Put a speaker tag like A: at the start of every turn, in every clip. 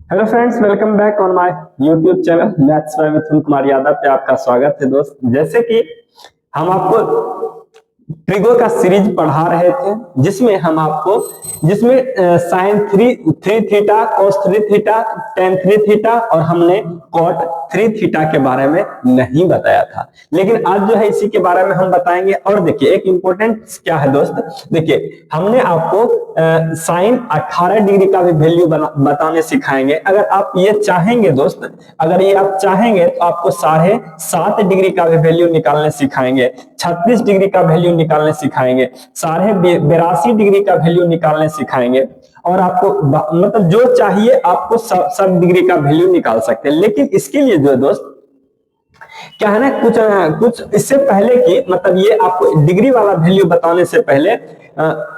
A: Hello friends, welcome back on my YouTube channel maths by Mithun Kumar Yadav पे आपका स्वागत है। दोस्त, जैसे कि हम आपको ट्रिगो का सीरीज पढ़ा रहे थे जिसमें sine three theta, cos three theta, ten three theta और हमने कॉट थ्री थीटा के बारे में नहीं बताया था। लेकिन आज जो है इसी के बारे में हम बताएंगे। और देखिए एक इंपॉर्टेंट क्या है दोस्त, देखिए हमने आपको साइन 18 डिग्री का भी वैल्यू बताने सिखाएंगे। अगर आप ये चाहेंगे दोस्त, अगर ये आप चाहेंगे तो आपको 7.5 डिग्री का भी वैल्यू निकालने सिखाएंगे, 36 डिग्री का वैल्यू निकालने सिखाएंगे, 82.5 डिग्री का वैल्यू निकालने सिखाएंगे। और आपको मतलब जो चाहिए आपको सब डिग्री का वैल्यू निकाल सकते हैं। लेकिन इसके लिए जो है दोस्त क्या है ना, कुछ इससे पहले कि मतलब ये आपको डिग्री वाला वैल्यू बताने से पहले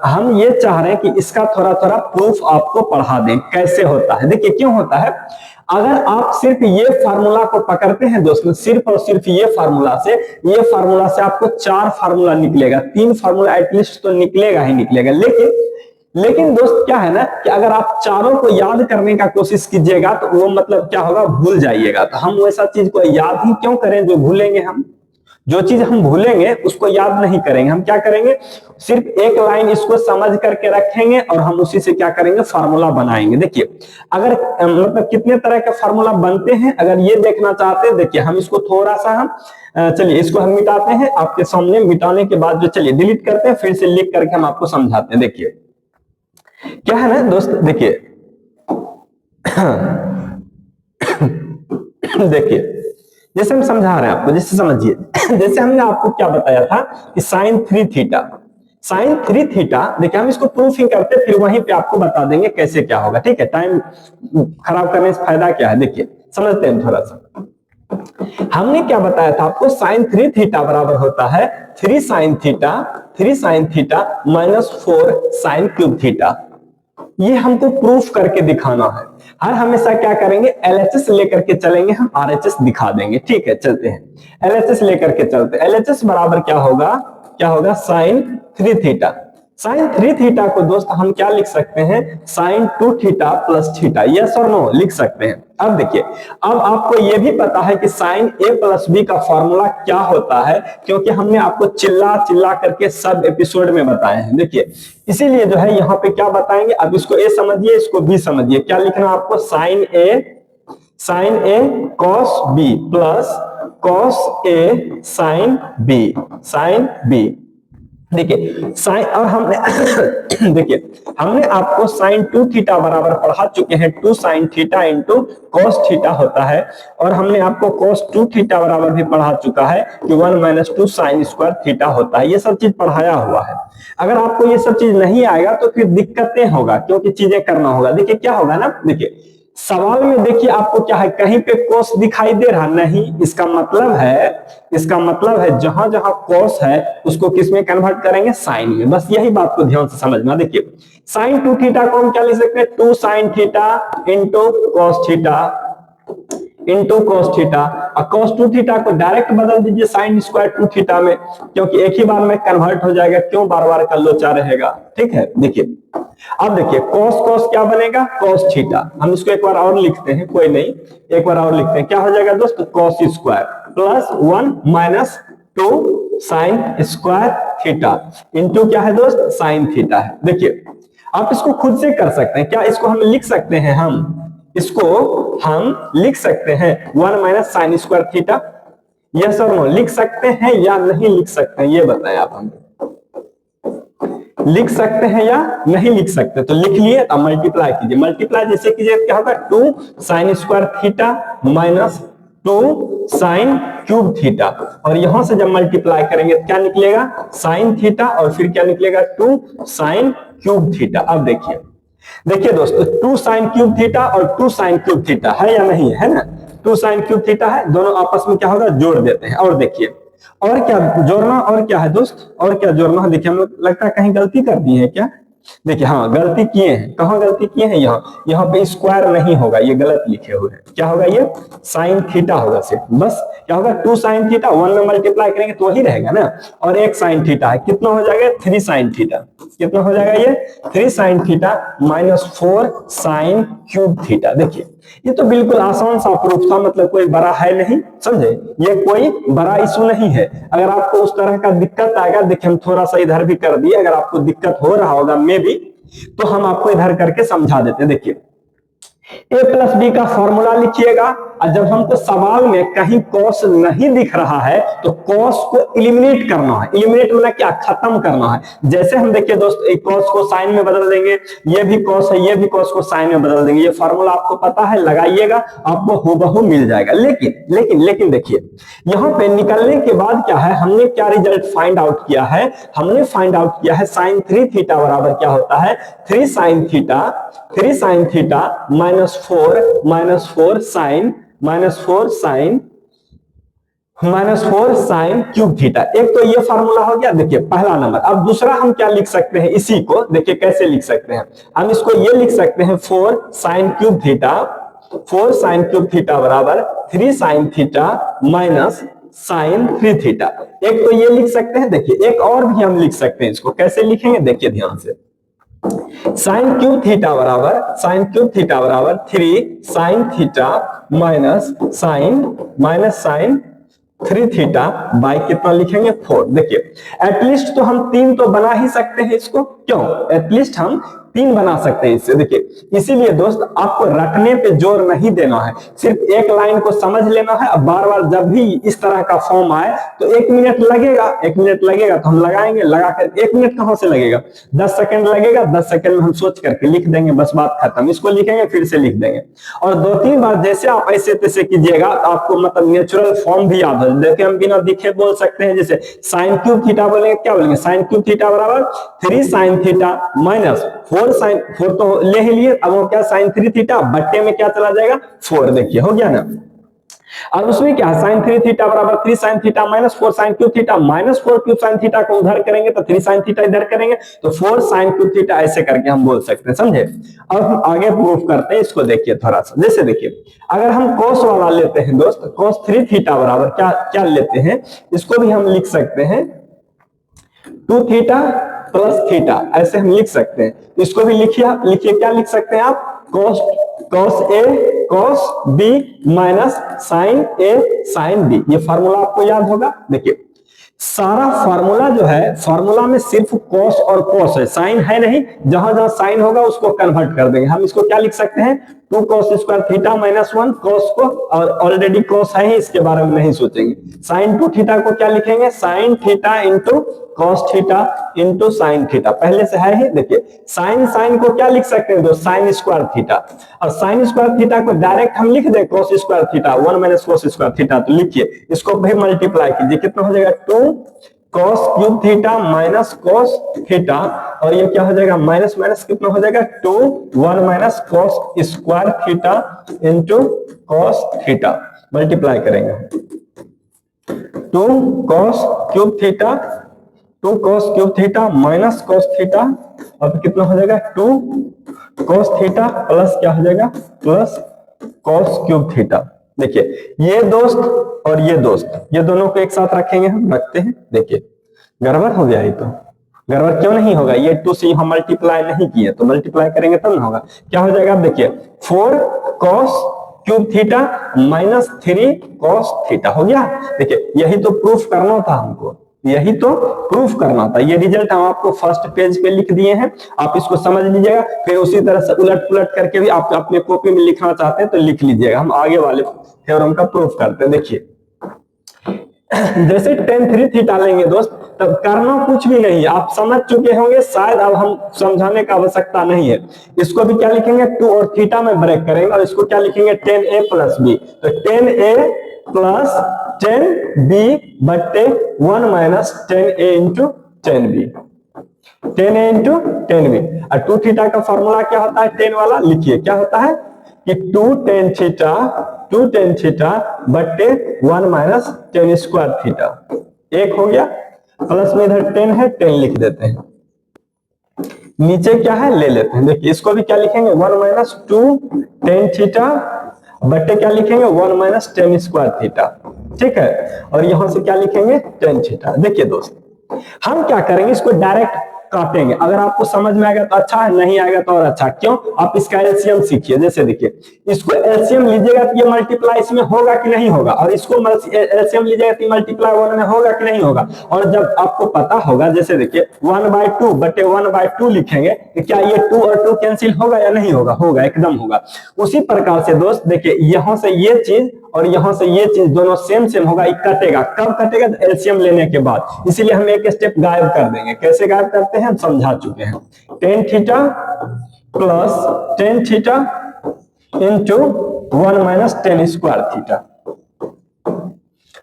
A: हम ये चाह रहे हैं कि इसका थोड़ा थोड़ा प्रूफ आपको पढ़ा दें कैसे होता है। देखिए क्यों होता है, अगर आप सिर्फ ये फार्मूला को पकड़ते हैं दोस्तों, सिर्फ और सिर्फ ये फार्मूला से आपको 4 फार्मूला निकलेगा, 3 फार्मूला एटलीस्ट तो निकलेगा ही निकलेगा। लेकिन दोस्त क्या है ना कि अगर आप चारों को याद करने का कोशिश कीजिएगा तो वो मतलब क्या होगा, भूल जाइएगा। तो हम वैसा चीज को याद ही क्यों करें जो भूलेंगे हम। जो चीज हम भूलेंगे उसको याद नहीं करेंगे। हम क्या करेंगे, सिर्फ एक लाइन इसको समझ करके रखेंगे और हम उसी से क्या करेंगे, फार्मूला बनाएंगे। देखिए अगर मतलब कितने तरह के फार्मूला बनते हैं, अगर ये देखना चाहते हैं, देखिए हम इसको थोड़ा सा चलिए इसको हम मिटाते हैं आपके सामने। मिटाने के बाद जो चलिए डिलीट करते हैं, फिर से लिख करके हम आपको समझाते हैं। देखिए क्या है ना दोस्त, देखिए देखिए जैसे हम समझा रहे हैं आपको, जैसे समझिए जैसे हमने आपको क्या बताया था कि साइन थ्री थीटा देखिए हम इसको प्रूफिंग करते फिर वहीं पे आपको बता देंगे कैसे क्या होगा। ठीक है, टाइम खराब करने से फायदा क्या है, देखिए समझते हैं थोड़ा सा। हमने क्या बताया था आपको, साइन थ्री थीटा बराबर होता है 3 sine theta minus 4 sine cube theta. ये हमको प्रूफ करके दिखाना है। हर हमेशा क्या करेंगे, एलएचएस लेकर के चलेंगे, हम आरएचएस दिखा देंगे। ठीक है, चलते हैं एलएचएस लेकर के चलते। एलएचएस बराबर क्या होगा साइन थ्री थीटा को दोस्त हम क्या लिख सकते हैं, sine 2 theta plus theta. Yes और नो लिख सकते हैं। अब देखिए, अब आपको यह भी पता है कि साइन ए प्लस बी का फॉर्मूला क्या होता है, क्योंकि हमने आपको चिल्ला चिल्ला करके सब एपिसोड में बताए हैं। देखिए इसीलिए जो है यहाँ पे क्या बताएंगे, अब इसको ए समझिए, इसको बी समझिए। क्या लिखना आपको, sign A cos B plus cos A sine B. देखिए साइन, और हमने देखिए हमने आपको साइन 2 थीटा बराबर पढ़ा चुके हैं 2 sine theta into cos theta होता है। और हमने आपको कॉस 2 थीटा बराबर भी पढ़ा चुका है कि 1 माइनस 2 साइन स्क्वायर थीटा होता है। ये सब चीज पढ़ाया हुआ है। अगर आपको ये सब चीज नहीं आएगा तो फिर दिक्कतें होगा, क्योंकि चीजें करना होगा। देखिए क्या होगा ना, देखिए सवाल में देखिए आपको क्या है, कहीं पे कोस दिखाई दे रहा नहीं, इसका मतलब है जहां जहां कोस है उसको किस में कन्वर्ट करेंगे, साइन में। बस यही बात को ध्यान से समझना। देखिए साइन 2 थीटा को हम क्या लिख सकते हैं, 2 sine theta into cos theta. और कॉस 2 थीटा को डायरेक्ट बदल दीजिए साइन स्क्वायर 2 थीटा में, क्योंकि एक ही बार में कन्वर्ट हो जाएगा, क्यों बार बार का लोचा रहेगा। ठीक है, देखिए अब देखिए कॉस क्या बनेगा, कॉस थीटा। हम इसको एक बार और लिखते हैं, कोई नहीं, एक बार और लिखते हैं। क्या हो जाएगा दोस्त, cos square plus 1 minus 2 sine square theta into क्या है दोस्त, साइन थीटा है। देखिए आप इसको खुद से कर सकते हैं। क्या इसको हम लिख सकते हैं, हम लिख सकते हैं 1 minus sine square theta. Yes और नो लिख सकते हैं या नहीं लिख सकते हैं, ये बताएं आप हमें। लिख सकते हैं या नहीं लिख सकते, तो लिख लिए तो मल्टीप्लाई कीजिए। मल्टीप्लाई जैसे कीजिए क्या होगा, 2 sine square theta minus 2 sine cube theta. और यहां से जब मल्टीप्लाई करेंगे तो क्या निकलेगा, साइन थीटा और फिर क्या निकलेगा, 2 साइन क्यूब थीटा। अब देखिए दोस्तों 2 साइन क्यूब थीटा और 2 साइन क्यूब थीटा है या नहीं है ना, 2 साइन क्यूब थीटा है, दोनों आपस में क्या होगा, जोड़ देते हैं। और देखिए और क्या जोड़ना, और क्या है दोस्त, और क्या जोड़ना है। देखिए हम लोग लगता है कहीं गलती कर दी है क्या, देखिए हाँ गलती किए हैं, कहाँ गलती किए हैं, यहाँ पे स्क्वायर नहीं होगा, ये गलत लिखे हुए हैं। क्या होगा ये साइन थीटा होगा सिर्फ, बस क्या होगा 2 साइन थीटा, 1 में मल्टीप्लाई करेंगे तो वही रहेगा ना, और 1 साइन थीटा है, कितना हो जाएगा 3 साइन थीटा, कितना हो जाएगा ये 3 sine theta minus 4 sine cube theta. देखिए ये तो बिल्कुल आसान सा प्रूफ था, मतलब कोई बड़ा है नहीं, समझे, ये कोई बड़ा इशू नहीं है। अगर आपको उस तरह का दिक्कत आएगा, देखिए हम थोड़ा सा इधर भी कर दिए, अगर आपको दिक्कत हो रहा होगा मे भी, तो हम आपको इधर करके समझा देते हैं। देखिए a प्लस बी का फॉर्मूला लिखिएगा, और जब हमको सवाल में कहीं कॉस नहीं दिख रहा है तो कॉस को इलिमिनेट करना है। इलिमिनेट मतलब क्या, खत्म करना है। जैसे हम देखिए दोस्त एक कॉस को साइन में बदल देंगे, ये भी कॉस है, ये भी कॉस को साइन में बदल देंगे। ये फॉर्मूला आपको पता है, लगाइएगा आपको हूबहू मिल जाएगा। लेकिन देखिए यहाँ पे निकलने के बाद क्या है, हमने क्या रिजल्ट फाइंड आउट किया है, हमने फाइंड आउट किया है साइन 3 थीटा बराबर क्या होता है 3 sine theta minus 4 sine cube theta. एक तो ये फार्मूला हो गया, देखिए पहला नंबर। अब दूसरा हम क्या लिख सकते हैं, इसी को देखिए कैसे लिख सकते हैं, हम इसको ये लिख सकते हैं 4 साइन क्यूब थीटा बराबर 3 sine theta minus sine 3 theta. एक तो ये लिख सकते हैं, देखिए एक और भी हम लिख सकते हैं, इसको कैसे लिखेंगे देखिए ध्यान से, साइन क्यूब थीटा बराबर 3 sine theta minus sine 3 theta by कितना लिखेंगे 4। देखिए एटलीस्ट तो हम 3 तो बना ही सकते हैं इसको, क्यों, एटलीस्ट हम 3 बना सकते हैं इससे। देखिए इसीलिए दोस्त आपको रखने पे जोर नहीं देना है, सिर्फ एक लाइन को समझ लेना है। अब बार बार जब भी इस तरह का फॉर्म आए तो 1 मिनट लगेगा, तो हम लगाएंगे, लगाकर 1 मिनट कहां से लगेगा, 10 सेकंड लगेगा, 10 सेकंड में हम सोच करके लिख देंगे, बस बात खत्म। इसको लिखेंगे फिर से लिख देंगे, और 2-3 बार जैसे आप ऐसे तैसे कीजिएगा आपको मतलब नेचुरल फॉर्म भी याद हो। देखिए हम बिना दिखे बोल सकते हैं, जैसे साइन क्यूब थीटा बोलेंगे, क्या बोलेंगे साइन क्यूब थीटा बराबर 3 साइन थीटा माइनस 4 तो ले ही लिए, अब वो क्या साइन 3 थीटा बट्टे में क्या चला जाएगा 4। देखिए हो गया ना। और उसमें क्या साइन 3 थीटा बराबर 3 sine theta minus 4 sine cube theta, minus 4 cube sine theta को उधर करेंगे तो 3 साइन थीटा इधर करेंगे तो 4 साइन क्यूब थीटा, ऐसे करके हम बोल सकते हैं, समझे। अब हम आगे प्रूफ करते हैं, इसको देखिए थोड़ा सा। जैसे देखिए अगर हम cos वाला लेते हैं दोस्त, cos 3 थीटा बराबर क्या लेते हैं, इसको भी हम लिख सकते हैं 2 थीटा प्लस थीटा, ऐसे हम लिख सकते हैं। इसको भी लिखिए क्या लिख सकते हैं आप, cos A cos B minus sine A sine B। ये फार्मूला आपको याद होगा। देखिए सारा फार्मूला जो है, फार्मूला में सिर्फ cos और cos है, साइन है नहीं, जहां जहां साइन होगा उसको कन्वर्ट कर देंगे। हम इसको क्या लिख सकते हैं 2 cos square theta minus 1 cos को, और ऑलरेडी cos है ही, इसके बारे में नहीं सोचेंगे। साइन 2 थीटा को क्या लिखेंगे sine theta into cos theta into sine theta, पहले से है ही। देखिए साइन को क्या लिख सकते हैं दोस्त साइन स्क्वायर थीटा, और साइन स्क्वायर थीटा को डायरेक्ट हम लिख दे cos square theta 1 minus cos square theta, तो लिखिए इसको भी मल्टीप्लाई कीजिए, कितना हो जाएगा 2 cos cube theta minus cos theta, और ये क्या हो जाएगा माइनस माइनस कितना हो जाएगा 2 1 minus cos square theta into cos theta, multiply करेंगे 2 cos cube theta minus cos theta, अब कितना हो जाएगा 2 cos थीटा प्लस क्या हो जाएगा प्लस cos क्यूब थीटा। देखिए ये दोस्त और ये दोस्त, ये दोनों को एक साथ रखेंगे, हम रखते हैं। देखिए गड़बड़ हो गया, ये तो गड़बड़ क्यों नहीं होगा, ये 2 से हम मल्टीप्लाई नहीं किए, तो मल्टीप्लाई करेंगे तब ना होगा। क्या हो जाएगा देखिए 4 cos cube theta minus 3 cos theta हो गया। देखिए यही तो प्रूफ करना था हमको, यही तो प्रूफ करना था। ये रिजल्ट हम आपको फर्स्ट पेज पे लिख दिए हैं, आप इसको समझ लीजिएगा, फिर उसी तरह से उलट पुलट करके भी आप अपने कॉपी में लिखना चाहते हैं तो लिख लीजिएगा। हम आगे वाले थ्योरम का प्रूफ करते हैं। देखिए जैसे tan 3 थीटा लेंगे दोस्त, तब करना कुछ भी नहीं, आप समझ चुके होंगे शायद, अब हम समझाने का आवश्यकता नहीं है। इसको भी क्या लिखेंगे 2 और थीटा में ब्रेक करेंगे, और इसको क्या लिखेंगे tan A प्लस B, तो tan A plus tan B बट्टे 1 minus tan A into tan B, tan A into tan B। और 2 थीटा का फॉर्मूला क्या होता है tan वाला, लिखिए क्या होता है कि 2 tan थीटा बट्टे 1 माइनस tan स्क्वायर थीटा, एक हो गया, प्लस में इधर 10 है 10 लिख देते हैं। नीचे क्या है ले लेते हैं। देखिए इसको भी क्या लिखेंगे 1 माइनस 2 टेन थीटा बट्टे क्या लिखेंगे 1 माइनस टेन स्क्वायर थीटा। ठीक है, और यहां से क्या लिखेंगे टेन थीटा। देखिए दोस्त हम क्या करेंगे इसको डायरेक्ट काटेंगे। अगर आपको समझ में आएगा तो अच्छा है, नहीं आएगा तो और अच्छा। क्यों? आप इसका एलसीएम सीखिए। जैसे देखिए इसको एलसीएम लीजिएगा तो ये मल्टीप्लाई इसमें होगा कि नहीं होगा, और इसको एलसीएम लीजिएगा तो मल्टीप्लाई 1 में होगा कि नहीं होगा। और जब आपको पता होगा, जैसे देखिए 1/2 बटे 1/2 लिखेंगे तो क्या ये 2 और 2 कैंसिल होगा या नहीं होगा? होगा, एकदम होगा। उसी प्रकार से दोस्त देखिए यहां से ये चीज और यहां से ये चीज दोनों सेम सेम होगा, ये कटेगा। कब कटेगा? एलसीएम लेने के बाद। इसीलिए हम एक स्टेप गायब कर देंगे। कैसे गायब करते हैं हम समझा चुके हैं। Tan theta plus tan theta into 1 minus ten square theta.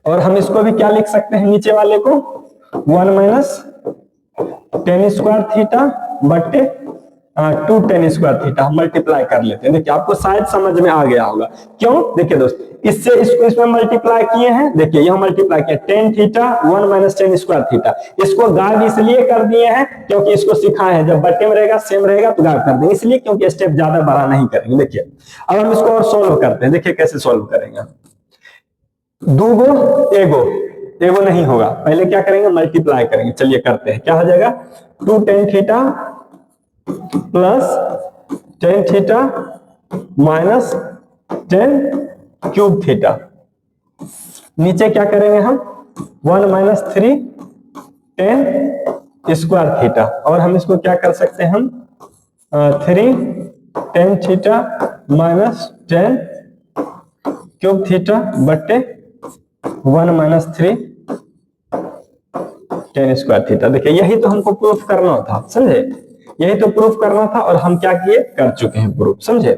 A: और हम इसको भी क्या लिख सकते हैं नीचे वाले को 1 माइनस टेन स्क्वायर थीटा बट्टे 2 टेन स्क्वायर थीटा मल्टीप्लाई कर लेते हैं। देखिए आपको शायद समझ में आ गया होगा। क्यों? देखिए दोस्त इससे इसको इसमें मल्टीप्लाई किए हैं। देखिए यहां मल्टीप्लाई किया tan theta 1 minus ten square theta. इसको गायब इसलिए कर दिए हैं क्योंकि इसको सिखाए हैं जब बट्टे में रहेगा सेम रहेगा तो गायब कर देंगे, इसलिए क्योंकि स्टेप ज्यादा बड़ा नहीं करेंगे। देखिए अब हम इसको और सोल्व करते हैं। देखिए कैसे सोल्व करेंगे। दूगो एगो नहीं होगा, पहले क्या करेंगे मल्टीप्लाई करेंगे। चलिए करते हैं। क्या हो जाएगा 2 tan theta plus tan theta minus 10 cube theta. नीचे क्या करेंगे हम 1 माइनस 3 10 स्क्वायर थीटा। और हम इसको क्या कर सकते हैं हम 3 10 थीटा माइनस 10 क्यूब थीटा बट्टे 1 माइनस 3 10 स्क्वायर थीटा। देखिए यही तो हमको प्रूफ करना था, समझे? यही तो प्रूफ करना था और हम क्या किए कर चुके हैं प्रूफ, समझे?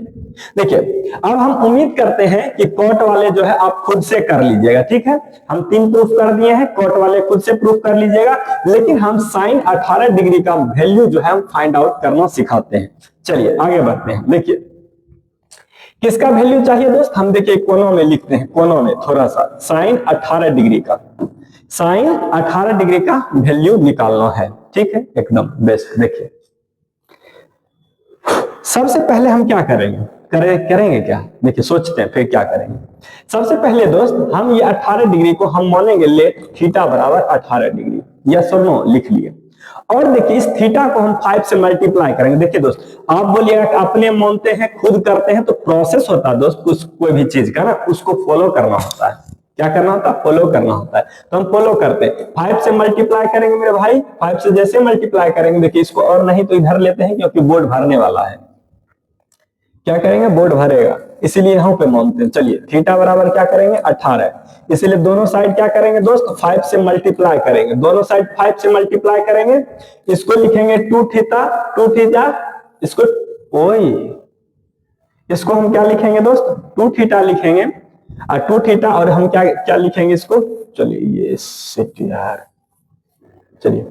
A: देखिए अब हम उम्मीद करते हैं कि कोट वाले जो है आप खुद से कर लीजिएगा। ठीक है, हम 3 प्रूफ कर दिए हैं, कोट वाले खुद से प्रूफ कर लीजिएगा। लेकिन हम साइन 18 डिग्री का वैल्यू जो है हम फाइंड आउट करना सिखाते हैं। चलिए आगे बढ़ते हैं। देखिए किसका वैल्यू चाहिए दोस्त? हम देखिए कोनों में लिखते हैं, कोनों में थोड़ा सा साइन 18 डिग्री का, साइन 18 डिग्री का वैल्यू निकालना है। ठीक है, एकदम बेस्ट। देखिए सबसे पहले हम क्या करेंगे करेंगे क्या? देखिए सोचते हैं फिर क्या करेंगे। सबसे पहले दोस्त हम ये 18 डिग्री को हम मानेंगे ले थीटा बराबर 18 डिग्री, यस और नो लिख लिए। और देखिए इस थीटा को हम 5 से मल्टीप्लाई करेंगे। देखिए दोस्त आप बोलिएगा कि अपने मानते हैं खुद करते हैं, तो प्रोसेस होता है दोस्त कुछ कोई भी चीज का ना उसको फॉलो करना होता है। क्या करना होता है? फॉलो करना होता है। तो हम फॉलो करते हैं। 5 से मल्टीप्लाई करेंगे मेरे भाई। 5 से जैसे मल्टीप्लाई करेंगे, देखिए इसको और नहीं तो इधर लेते हैं क्योंकि बोर्ड भरने वाला है। क्या करेंगे? बोर्ड भरेगा, इसीलिए यहां पे मानते हैं। चलिए थीटा बराबर क्या करेंगे 18, इसलिए दोनों साइड क्या करेंगे दोस्त 5 से मल्टीप्लाई करेंगे। दोनों साइड 5 से मल्टीप्लाई करेंगे। इसको लिखेंगे 2 थीटा, 2 थीटा इसको इसको हम क्या लिखेंगे दोस्त 2 थीटा लिखेंगे, और 2 थीटा और हम क्या क्या लिखेंगे इसको। चलिए ये सेट यार, चलिए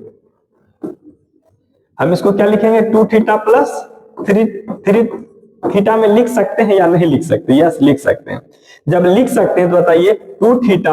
A: हम इसको क्या लिखेंगे 2 थीटा प्लस 3 थीटा में लिख सकते हैं या नहीं लिख सकते? यस लिख सकते हैं। जब लिख सकते हैं तो बताइए 2 थीटा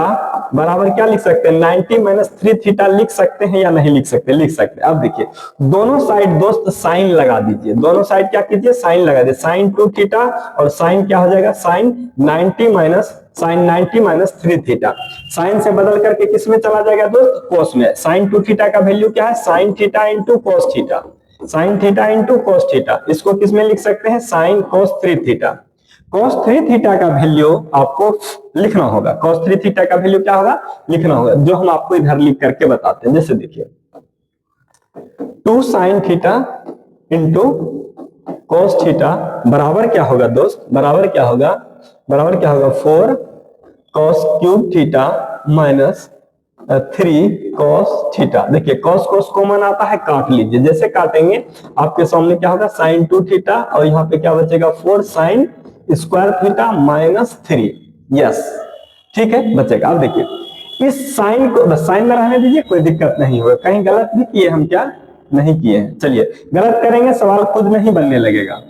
A: बराबर क्या लिख सकते हैं 90 माइनस 3 थीटा लिख सकते हैं या नहीं लिख सकते? लिख सकते हैं। अब देखिए दोनों साइड दोस्त साइन लगा दीजिए। दोनों साइड क्या कीजिए साइन लगा दीजिए। साइन 2 थीटा और साइन क्या हो जाएगा साइन 90 माइनस 3 थीटा। साइन से बदल करके किस में चला जाएगा दोस्त कोस में। साइन 2 थीटा का वैल्यू क्या है sine theta into cos theta, sine theta into cos theta. इसको किस में लिख सकते हैं साइन कोस 3 थीटा। कोस 3 थीटा का वैल्यू आपको लिखना होगा। कोस 3 थीटा का वैल्यू क्या होगा लिखना होगा, जो हम आपको इधर लिख करके बताते हैं। जैसे देखिए 2 sine theta into cos theta बराबर क्या होगा दोस्त बराबर क्या होगा 4 cos cube theta minus 3 cos theta. देखिए कोस कोस कॉमन आता है, काट लीजिए। जैसे काटेंगे आपके सामने क्या होगा साइन 2 थीटा और यहाँ पे क्या बचेगा 4 sine square theta minus 3। Yes ठीक है बचेगा। अब देखिए इस साइन को बस साइन में रहने दीजिए, कोई दिक्कत नहीं होगा। कहीं गलत भी किए हम क्या नहीं किए हैं। चलिए गलत करेंगे सवाल खुद नहीं बनने लगेगा।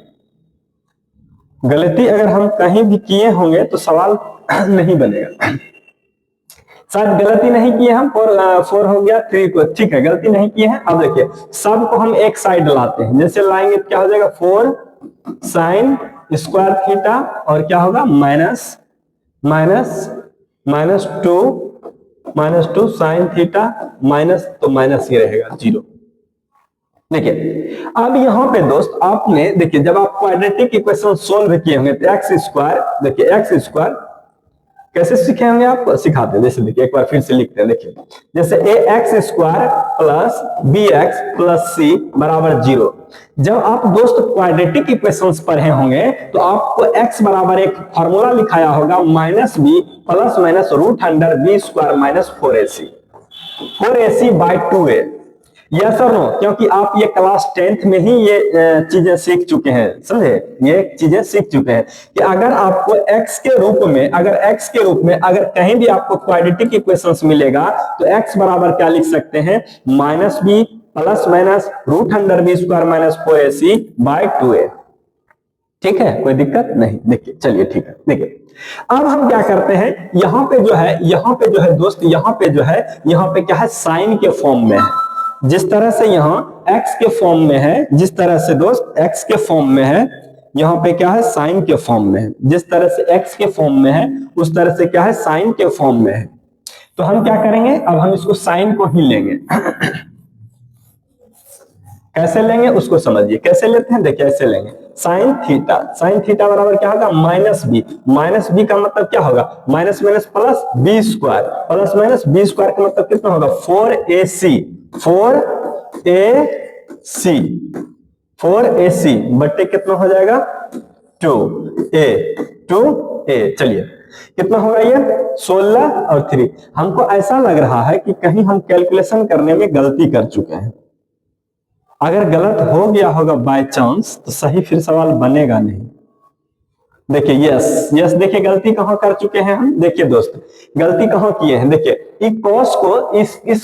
A: गलती अगर हम कहीं भी किए होंगे तो सवाल नहीं बनेगा। शायद गलती नहीं किए हम, 4 हो गया 3 को, ठीक है गलती नहीं किए हैं। अब देखिए सब को हम एक साइड लाते हैं, जैसे लाएंगे क्या हो जाएगा 4 साइन स्क्वायर थीटा और क्या होगा minus two sign theta minus, तो माइनस ही रहेगा 0। देखिए अब यहां पे दोस्त आपने देखिए जब आप क्वाड्रेटिक इक्वेशन सोल्व किए होंगे तो एक्स स्क्वायर, देखिए एक्स स्क्वायर कैसे सीखे होंगे आप, सिखाते हैं। जैसे देखिए एक बार फिर से लिखते हैं, देखिए जैसे A X square plus B X plus C बराबर 0। जब आप दोस्त क्वाड्रेटिक इक्वेशंस पढ़े होंगे तो आपको x बराबर एक फॉर्मूला लिखाया होगा minus B plus minus root under B square minus 4ac by 2a। Yes और नो, क्योंकि आप ये क्लास 10th में ही ये चीजें सीख चुके हैं, समझे, ये चीजें सीख चुके हैं कि अगर आपको x के रूप में अगर कहीं भी आपको क्वाड्रेटिक इक्वेशंस मिलेगा तो x बराबर क्या लिख सकते हैं, minus B plus minus root under B square minus 4ac by 2a। ठीक है, कोई दिक्कत नहीं। देखिए चलिए ठीक है, देखिए अब हम क्या करते हैं, यहाँ पे जो है दोस्त, यहाँ पे क्या है साइन के फॉर्म में है। जिस तरह से यहाँ x के फॉर्म में है, जिस तरह से दोस्त x के फॉर्म में है, यहाँ पे क्या है साइन के फॉर्म में है। जिस तरह से x के फॉर्म में है उस तरह से क्या है साइन के फॉर्म में है। तो हम क्या करेंगे, अब हम इसको साइन को ही लेंगे। कैसे लेंगे उसको समझिए, कैसे लेते हैं, देखिए ऐसे लेंगे साइन थीटा बराबर क्या होगा माइनस बी का मतलब क्या होगा, minus minus plus B square, plus minus B square का मतलब कितना होगा 4ac बट्टे कितना हो जाएगा 2a। चलिए कितना होगा ये 16 और 3। हमको ऐसा लग रहा है कि कहीं हम कैलकुलेशन करने में गलती कर चुके हैं। अगर गलत हो गया होगा बाय चांस तो सही फिर सवाल बनेगा नहीं। देखिए यस देखिए गलती कहां कर चुके हैं हम, देखिए दोस्त गलती कहां किए हैं, देखिए इस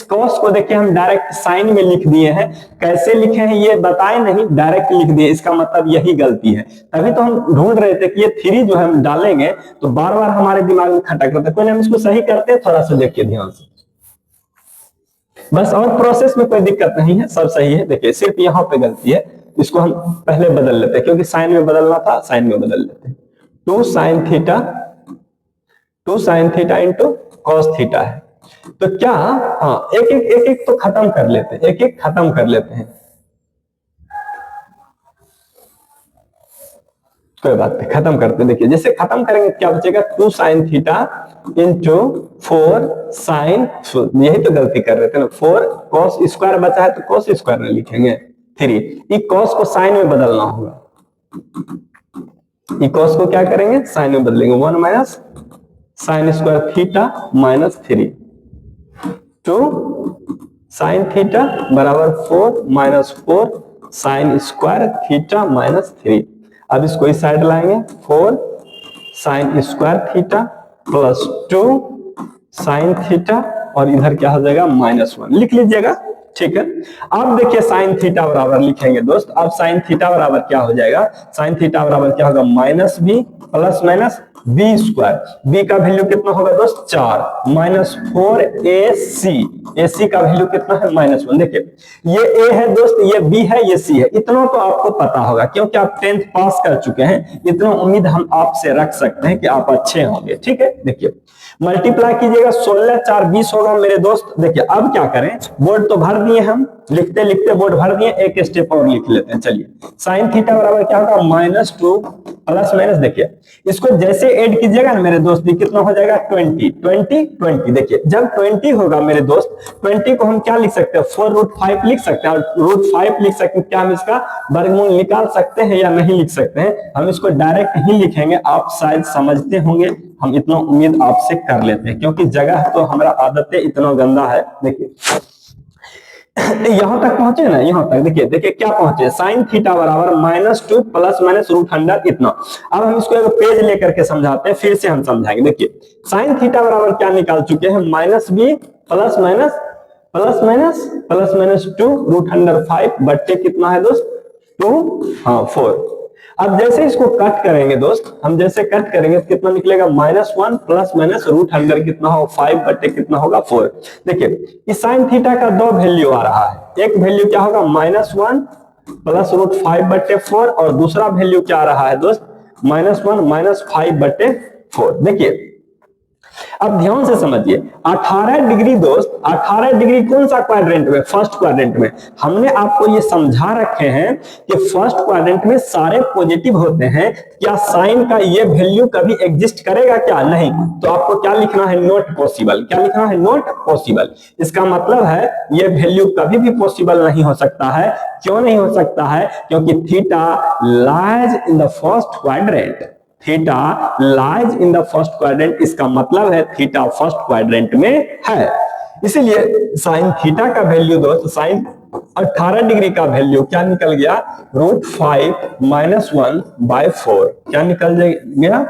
A: कॉस को देखिए हम डायरेक्ट साइन में लिख दिए हैं। कैसे लिखे हैं ये बताए नहीं, डायरेक्ट लिख दिए, इसका मतलब यही गलती है। तभी तो हम ढूंढ रहे थे कि ये 3 जो हम डालेंगे तो बार बार हमारे दिमाग में खटक रहा था। पहले हम इसको सही करते हैं, थोड़ा सा देखिए ध्यान से बस, और प्रोसेस में कोई दिक्कत नहीं है, सब सही है। देखिए सिर्फ यहाँ पे गलती है, इसको हम पहले बदल लेते हैं क्योंकि साइन में बदलना था, साइन में बदल लेते हैं। 2 sine theta into cos theta है। तो क्या एक तो खत्म कर लेते हैं, एक खत्म कर लेते हैं, कोई बात नहीं खत्म करते। देखिए जैसे खत्म करेंगे क्या बचेगा 2 साइन थीटा इंटू 4 साइन, यही तो गलती कर रहे थे ना, 4 कॉस स्क्वायर बचा है तो कॉस स्क्वायर में लिखेंगे 3। ई कॉस को साइन में बदलना होगा, ई कॉस को क्या करेंगे साइन में बदलेंगे, 1 minus sine square theta minus 3 2 sine theta बराबर 4 minus 4 sine square theta minus 3। अब इसको इस साइड लाएंगे, 4 sine square theta plus 2 sine theta और इधर क्या हो जाएगा -1, लिख लीजिएगा। ठीक है, अब देखिए साइन थीटा बराबर लिखेंगे दोस्त, अब साइन थीटा बराबर क्या हो जाएगा, साइन थीटा बराबर क्या होगा minus B plus minus B square, B का वैल्यू कितना होगा दोस्त 4 माइनस 4ac, ac का वैल्यू कितना है -1। देखिए ये a है दोस्त, ये b है, ये c है, इतना तो आपको पता होगा क्योंकि आप 10th पास कर चुके हैं। इतना उम्मीद हम आपसे रख सकते हैं कि आप अच्छे होंगे। ठीक है, देखिए मल्टीप्लाई कीजिएगा, 16 4 20 होगा मेरे दोस्त। देखिए अब क्या करें, बोर्ड तो भर दिए हम, लिखते लिखते बोर्ड भर दिए, एक स्टेप और लिख लेते हैं। चलिए साइन थीटा बराबर क्या होगा -2 प्लस माइनस, देखिए इसको जैसे ऐड कीजिएगा ना मेरे दोस्त, कितना हो जाएगा 20। देखिए जब 20 होगा मेरे दोस्त, 20 को हम क्या लिख सकते हैं 4√5 लिख सकते हैं, और √5 लिख सकते हैं। क्या हम इसका वर्गमूल निकाल सकते हैं या नहीं लिख सकते हैं, हम इसको डायरेक्ट ही लिखेंगे, आप शायद समझते होंगे, हम इतना उम्मीद आपसे कर लेते हैं क्योंकि जगह तो हमारा आदतें इतना गंदा है। देखिए यहां तक पहुंचे ना, यहां तक देखिए क्या पहुंचे, साइन थीटा बराबर -2 प्लस माइनस √100 इतना। अब हम इसको एक पेज लेकर के समझाते हैं, फिर से हम समझाएंगे। देखिए साइन थीटा बराबर क्या निकाल चुके हैं, -b प्लस माइनस 2 √5 बट्टे कितना है दोस्त 2 4। अब जैसे इसको कट करेंगे दोस्त, हम जैसे कट करेंगे तो कितना निकलेगा, -1 प्लस माइनस रूट अंडर कितना हो 5 बटे कितना होगा 4। देखिए इस साइन थीटा का दो वैल्यू आ रहा है, एक वैल्यू क्या होगा -1 प्लस रूट 5 बटे 4 और दूसरा वैल्यू क्या आ रहा है दोस्त, -1 माइनस 5 बटे 4। देखिए अब ध्यान से समझिए, 18 डिग्री दोस्त, 18 डिग्री कौन सा क्वाड्रेंट में, फर्स्ट क्वाड्रेंट में। हमने आपको ये समझा रखे हैं कि फर्स्ट क्वाड्रेंट में सारे पॉजिटिव होते हैं, क्या साइन का ये वैल्यू कभी एग्जिस्ट करेगा क्या, नहीं। तो आपको क्या लिखना है, नॉट पॉसिबल। क्या लिखना है, नॉट पॉसिबल। इसका मतलब है ये वैल्यू कभी भी पॉसिबल नहीं हो सकता है। क्यों नहीं हो सकता है, क्योंकि theta lies in the first quadrant, theta lies in the first quadrant, इसका मतलब है थीटा फर्स्ट क्वाड्रेंट में है। इसीलिए साइन थीटा का वैल्यू दोस्त, साइन 18 डिग्री का वैल्यू क्या निकल गया, √5 - 1/4। क्या निकल गया,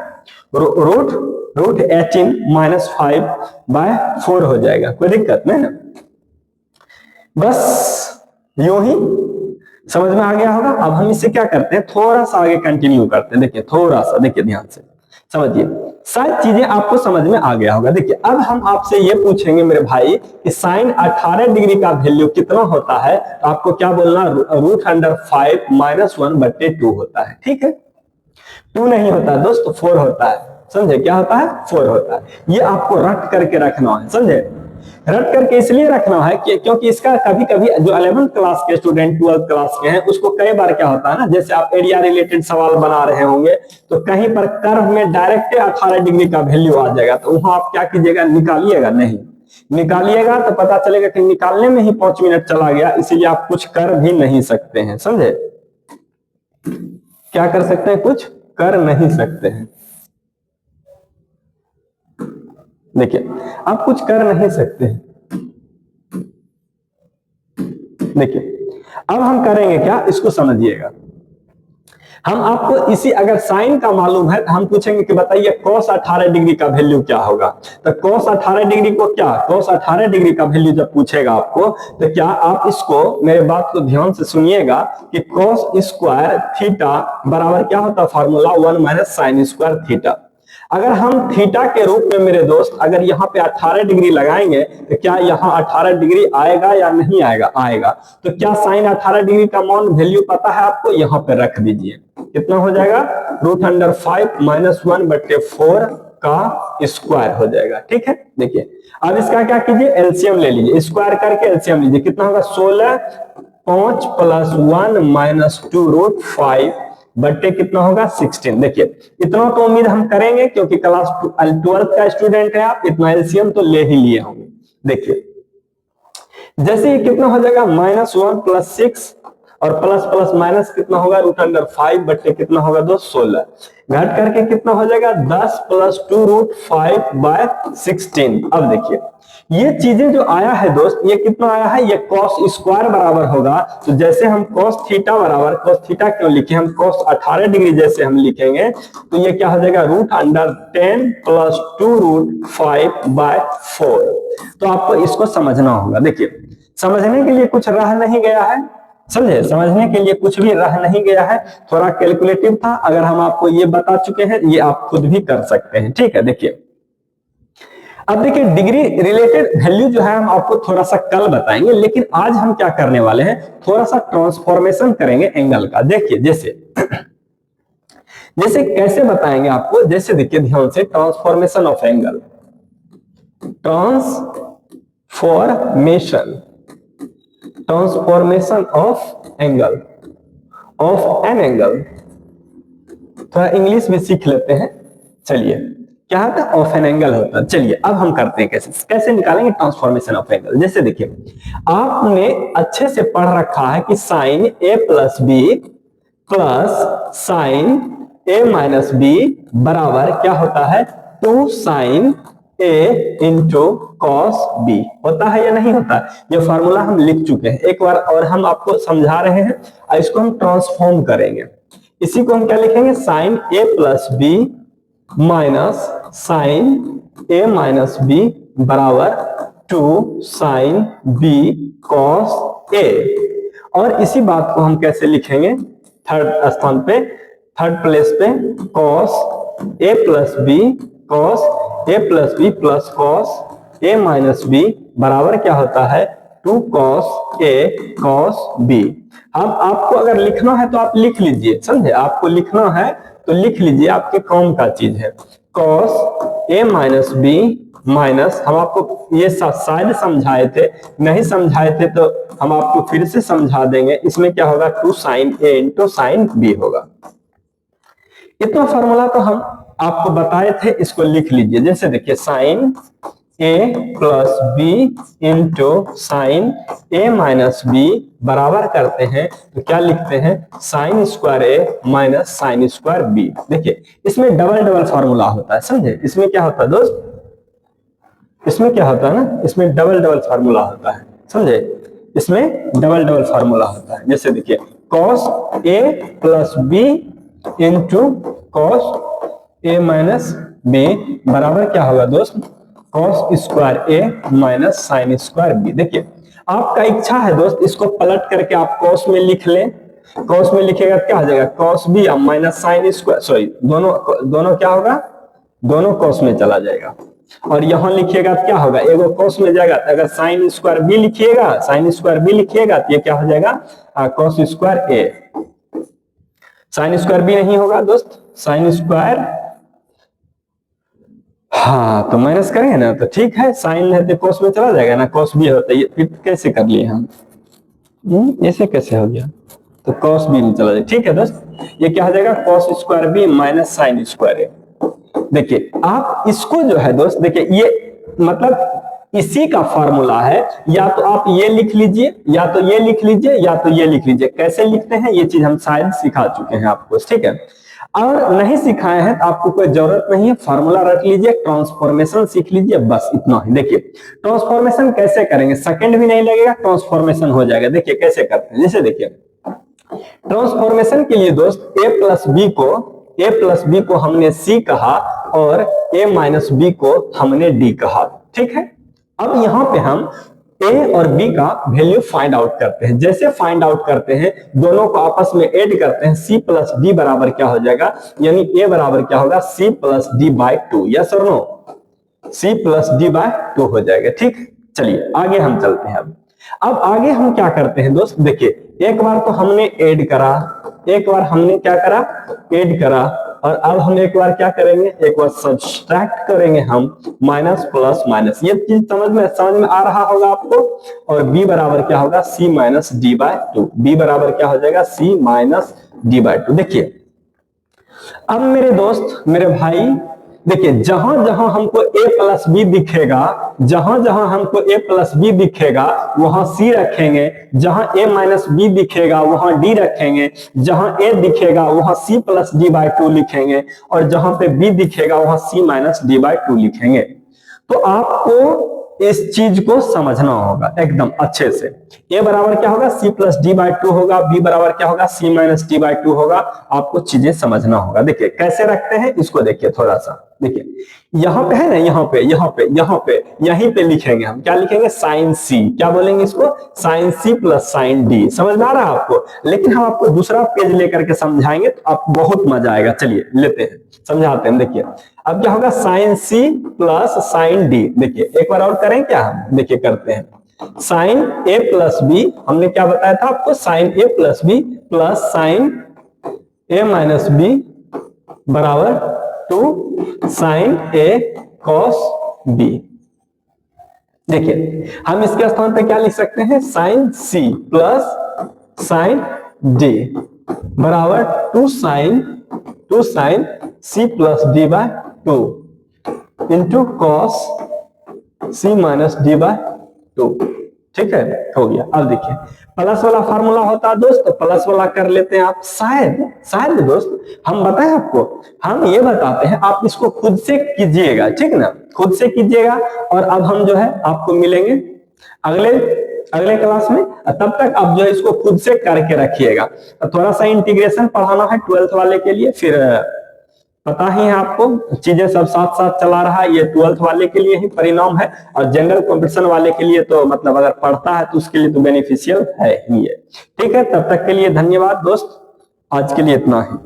A: √18 - 5/4 हो जाएगा। कोई दिक्कत नहीं ना, बस यूं ही समझ में आ गया होगा। अब हम इससे क्या करते हैं, थोड़ा सा आगे कंटिन्यू करते हैं। देखिए थोड़ा सा, देखिए ध्यान से समझिए, शायद चीजें आपको समझ में आ गया होगा। देखिए अब हम आपसे ये पूछेंगे मेरे भाई कि साइन 18 डिग्री का वैल्यू कितना होता है, तो आपको क्या बोलना, √5 - 1/2 होता है। ठीक है, 2 नहीं होता है दोस्त, 4 होता है। समझे, क्या होता है, 4 होता है। ये आपको रट करके रखना है, समझे। रट करके इसलिए रखना है कि क्योंकि इसका कभी कभी जो 11th क्लास के स्टूडेंट 12th क्लास के हैं उसको कई बार क्या होता है ना, जैसे आप एरिया रिलेटेड सवाल बना रहे होंगे तो कहीं पर कर्व में डायरेक्ट 18 डिग्री का वैल्यू आ जाएगा, तो वहां आप क्या कीजिएगा, निकालिएगा नहीं। निकालिएगा तो पता चलेगा कि निकालने में ही 5 मिनट चला गया, इसीलिए आप कुछ कर भी नहीं सकते हैं। समझे, क्या कर सकते हैं, कुछ कर नहीं सकते हैं। देखिए आप कुछ कर नहीं सकते हैं। देखिए अब हम करेंगे क्या, इसको समझिएगा। हम आपको इसी, अगर साइन का मालूम है तो हम पूछेंगे कि बताइए cos 18 डिग्री का वैल्यू क्या होगा। तो cos 18 डिग्री को क्या, cos 18 डिग्री का वैल्यू जब पूछेगा आपको, तो क्या आप इसको, मेरे बात को ध्यान से सुनिएगा कि cos स्क्वायर थीटा बराबर क्या होता है, फार्मूला 1 - sin स्क्वायर थीटा। अगर हम थीटा के रूप में मेरे दोस्त अगर यहाँ पे 18 डिग्री लगाएंगे तो क्या यहाँ 18 डिग्री आएगा या नहीं आएगा, आएगा। तो क्या साइन 18 डिग्री का मान वैल्यू पता है आपको, यहाँ पे रख दीजिए, कितना हो जाएगा, √5 - 1/4 का स्क्वायर हो जाएगा। ठीक है, देखिए अब इसका क्या कीजिए, एलसीएम ले लीजिए, स्क्वायर करके एलसीएम लीजिए, कितना होगा, 16, 5 + 1 - 2√5 बट्टे कितना होगा, 16। देखिए इतना तो उम्मीद हम करेंगे क्योंकि क्लास 12th का स्टूडेंट है आप, इतना एलसीएम तो ले ही लिए होंगे। देखिए जैसे ही कितना हो जाएगा, -1 + 6 और प्लस प्लस माइनस कितना होगा, √5 बट्टे कितना होगा दोस्त, 16। घट करके कितना हो जाएगा, 10 + 2√5/16। अब देखिए ये चीजें जो आया है दोस्त, ये कितना आया है, ये cos स्क्वायर बराबर होगा। तो जैसे हम cos थीटा बराबर, cos थीटा क्यों लिखे हम, cos 18 डिग्री जैसे हम लिखेंगे तो ये क्या हो जाएगा, √10 + 2√5/4। तो आपको इसको समझना होगा। देखिए समझने के लिए कुछ रह नहीं गया है, समझे, समझने के लिए कुछ भी रह नहीं गया है, थोड़ा कैलकुलेटिव था। अगर हम आपको ये बता चुके हैं, ये आप खुद भी कर सकते हैं। ठीक है, देखिए अब देखिए डिग्री रिलेटेड वैल्यू जो है हम आपको थोड़ा सा कल बताएंगे, लेकिन आज हम क्या करने वाले हैं, थोड़ा सा ट्रांसफॉर्मेशन करेंगे एंगल का। देखिए जैसे जैसे कैसे बताएंगे आपको, जैसे देखिए ध्यान से, transformation of angle, transformation of angle, of an angle. थोड़ा इंग्लिश भी सीख लेते हैं। चलिए क्या होता है, ऑफ एन एंगल होता है। चलिए अब हम करते हैं कैसे निकालेंगे ट्रांसफॉर्मेशन ऑफ एंगल। जैसे देखिए आपने अच्छे से पढ़ रखा है कि sine a + b plus sine a - b बराबर क्या होता है, 2 sin a × cos b होता है या नहीं होता। ये फार्मूला हम लिख चुके हैं, एक बार और हम आपको समझा रहे हैं, इसको हम ट्रांसफॉर्म करेंगे। इसी को हम क्या लिखेंगे, sine a + b minus sine a - b बराबर 2 sin b cos a। और इसी बात को हम कैसे लिखेंगे, थर्ड थर्ड प्लेस पे cos a plus B cos a plus B plus cos a minus B बराबर क्या होता है 2 cos a cos b। अब आपको अगर लिखना है तो आप लिख लीजिए, समझे, आपको लिखना है तो लिख लीजिए, आपके काम का चीज है। cos a minus B minus, हम आपको ये शायद समझाए थे, नहीं समझाए थे तो हम आपको फिर से समझा देंगे। इसमें क्या होगा 2 sin a इंटू साइन बी होगा। इतना फॉर्मूला तो हम आपको बताए थे, इसको लिख लीजिए। जैसे देखिए sine a plus B into sine a minus B बराबर करते हैं तो क्या लिखते हैं sine square a minus sine square B. देखिए इसमें डबल डबल फॉर्मूला होता है, समझे। इसमें क्या होता है दोस्त, इसमें क्या होता है ना, इसमें डबल डबल फार्मूला होता है, समझे। इसमें डबल डबल फार्मूला होता है। जैसे देखिए cos a plus B into cos a minus B बराबर क्या होगा दोस्त cos square a minus sine square B. देखिए आपका इच्छा है दोस्त, इसको पलट करके आप cos में लिख लें। cos में लिखेगा क्या हो जाएगा cos b minus sine square, sorry दोनों क्या होगा, दोनों cos में चला जाएगा। और यहां लिखिएगा क्या होगा, एगो cos में जाएगा। अगर साइन स्क्वायर बी लिखिएगा, साइन स्क्वायर बी लिखिएगा तो ये क्या हो जाएगा cos square a। Sine square B नहीं होगा दोस्त, साइन स्क्वायर, हाँ तो माइनस करेंगे ना तो ठीक है, साइन है तो cos में चला जाएगा ना, cos बी होता है। ये फिर कैसे कर लिए हम, ऐसे कैसे हो गया, तो cos बी में चला जाएगा। ठीक है दोस्त, ये क्या हो जाएगा cos square B minus sine square a। देखिए आप इसको जो है दोस्त, देखिए ये मतलब इसी का फॉर्मूला है। या तो आप ये लिख लीजिए, या तो ये लिख लीजिए, या तो ये लिख लीजिए। कैसे लिखते हैं ये चीज हम शायद सिखा चुके हैं आपको, ठीक है। और नहीं सिखाए हैं तो आपको कोई जरूरत नहीं है, फॉर्मूला रख लीजिए, ट्रांसफॉर्मेशन सीख लीजिए, बस इतना ही। देखिए ट्रांसफॉर्मेशन कैसे करेंगे, सेकंड भी नहीं लगेगा, ट्रांसफॉर्मेशन हो जाएगा। देखिए कैसे करते हैं, जैसे देखिए ट्रांसफॉर्मेशन के लिए दोस्त a प्लस बी को हमने c कहा और a माइनस बी को हमने d कहा, ठीक है। अब यहां पे हम a और b का वैल्यू फाइंड आउट करते हैं। जैसे फाइंड आउट करते हैं, दोनों को आपस में ऐड करते हैं, c प्लस d बराबर क्या हो जाएगा, यानी a बराबर क्या होगा c plus D by 2, yes और no, c plus D by 2 हो जाएगा। ठीक, चलिए आगे हम चलते हैं। अब आगे हम क्या करते हैं दोस्त, देखिए एक बार तो हमने ऐड करा, एक बार हमने क्या करा ऐड करा, और अब हम एक बार क्या करेंगे, एक बार सब्सट्रैक्ट करेंगे हम, माइनस प्लस माइनस। ये चीज समझ में आ रहा होगा आपको। और b बराबर क्या होगा c minus D by 2, b बराबर क्या हो जाएगा c माइनस डी बाई 2। देखिए अब मेरे दोस्त मेरे भाई, देखिए जहां जहां हमको a प्लस बी दिखेगा, जहां जहां हमको a प्लस बी दिखेगा वहां c रखेंगे, जहां a माइनस बी दिखेगा वहां d रखेंगे, जहां a दिखेगा वहां c प्लस डी बाई 2 लिखेंगे, और जहां पे b दिखेगा वहां c माइनस डी बाई 2 लिखेंगे। तो आपको इस चीज को समझना होगा एकदम अच्छे से। a बराबर क्या होगा c प्लस डी बाई 2 होगा, b बराबर क्या होगा c माइनस डी बाई 2 होगा। आपको चीजें समझना होगा। देखिए कैसे रखते हैं इसको, देखिए थोड़ा सा देखिए, यहाँ पे है ना, यहीं पे लिखेंगे हम, क्या लिखेंगे साइन c, क्या बोलेंगे इसको sine c plus sine d। समझ में आ रहा है आपको, लेकिन हम आपको दूसरा पेज लेकर के समझाएंगे तो आपको बहुत मजा आएगा। चलिए लेते हैं, समझाते हैं। देखिए अब क्या होगा sine c plus sine d। देखिए एक बार और करें क्या हम, देखिए करते हैं। साइन a प्लस बी, हमने क्या बताया था आपको, sine a plus B plus sine a minus B बराबर 2 साइन a cos b। देखिए हम इसके स्थान पे क्या लिख सकते हैं, sine c plus sine d बराबर 2 sine c plus d by 2 into cos c minus d by 2। ठीक है, हो गया। अब देखिए प्लस वाला फार्मूला होता है दोस्त, तो प्लस वाला कर लेते हैं आप। शायद दोस्त हम बताएं आपको, हम ये बताते हैं, आप इसको खुद से कीजिएगा, ठीक ना, खुद से कीजिएगा। और अब हम जो है आपको मिलेंगे अगले क्लास में, तब तक आप जो है इसको खुद से करके रखिएगा। थोड़ा सा इंटीग्रेशन पढ़ाना है 12th वाले के लिए, फिर पता ही है आपको चीजें सब साथ साथ चला रहा है। ये 12th वाले के लिए ही परिणाम है, और जनरल कंपटीशन वाले के लिए तो मतलब अगर पढ़ता है तो उसके लिए तो बेनिफिशियल है ही है। ठीक है, तब तक के लिए धन्यवाद दोस्त, आज के लिए इतना ही।